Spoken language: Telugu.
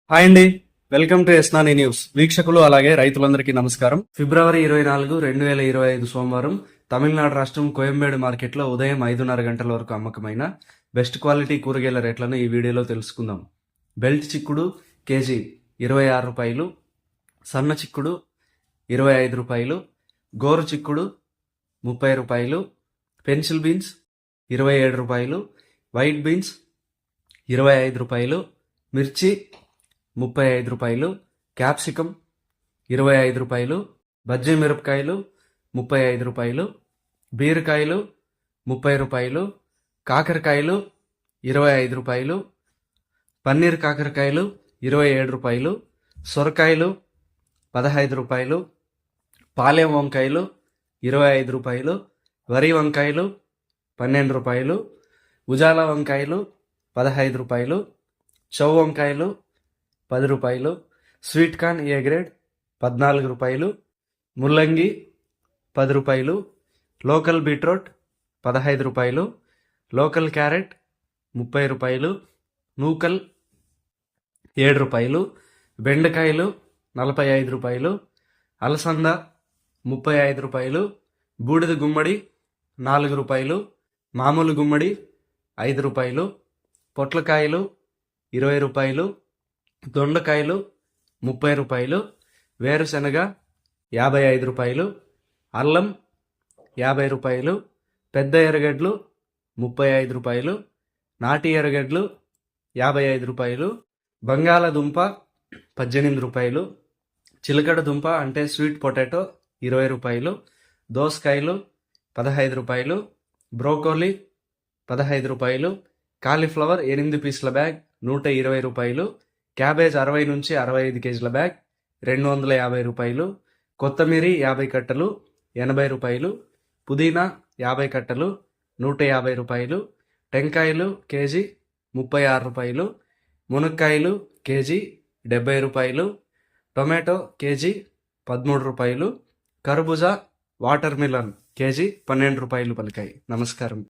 హాయ్ అండి. వెల్కమ్ టు ఎస్నాని న్యూస్. వీక్షకులు అలాగే రైతులందరికీ నమస్కారం. ఫిబ్రవరి 24, 2025 సోమవారం తమిళనాడు రాష్ట్రం కోయంబేడు మార్కెట్లో ఉదయం 5:30 గంటల వరకు అమ్మకమైన బెస్ట్ క్వాలిటీ కూరగాయల రేట్లను ఈ వీడియోలో తెలుసుకుందాం. బెల్ట్ చిక్కుడు కేజీ 26 రూపాయలు, సన్న చిక్కుడు 25 రూపాయలు, గోరు చిక్కుడు 30 రూపాయలు, పెన్సిల్ బీన్స్ 27 రూపాయలు, వైట్ బీన్స్ 25 రూపాయలు, మిర్చి 35 రూపాయలు, క్యాప్సికం 25 రూపాయలు, బజ్జీ మిరపకాయలు 35 రూపాయలు, బీరకాయలు 30 రూపాయలు, కాకరకాయలు 25 రూపాయలు, పన్నీర్ కాకరకాయలు 27 రూపాయలు, సొరకాయలు 15 రూపాయలు, పాలెం వంకాయలు 25 రూపాయలు, వరి వంకాయలు 12 రూపాయలు, ఉజాల వంకాయలు 15 రూపాయలు, చౌ వంకాయలు 10 రూపాయలు, స్వీట్ కార్న్ ఏ గ్రేడ్ 14 రూపాయలు, ముల్లంగి 10 రూపాయలు, లోకల్ బీట్రూట్ 15 రూపాయలు, లోకల్ క్యారెట్ 30 రూపాయలు, నూకల్ 7 రూపాయలు, బెండకాయలు 45 రూపాయలు, అలసంద 35 రూపాయలు, బూడిద గుమ్మడి 4 రూపాయలు, మామూలు గుమ్మడి 5 రూపాయలు, పొట్లకాయలు 20 రూపాయలు, దొండకాయలు 30 రూపాయలు, వేరుశనగ 55 రూపాయలు, అల్లం 50 రూపాయలు, పెద్ద ఎర్రగడ్డలు 35 రూపాయలు, నాటి ఎర్రగడ్డలు 55 రూపాయలు, బంగాళదుంప 18 రూపాయలు, చిలకడ దుంప అంటే స్వీట్ పొటాటో 20 రూపాయలు, దోసకాయలు 15 రూపాయలు, బ్రోకోలీ 15 రూపాయలు, కాలీఫ్లవర్ 8 పీసుల బ్యాగ్ 120 రూపాయలు, క్యాబేజ్ 60 నుంచి 65 కేజీల బ్యాగ్ 250 రూపాయలు, కొత్తిమీర 50 కట్టలు 80 రూపాయలు, పుదీనా 50 కట్టలు 150 రూపాయలు, టెంకాయలు కేజీ 36 రూపాయలు, మునక్కాయలు కేజీ 70 రూపాయలు, టొమాటో కేజీ 13 రూపాయలు, కర్బూజా వాటర్ మిలన్ కేజీ 12 రూపాయలు పలికాయి. నమస్కారం.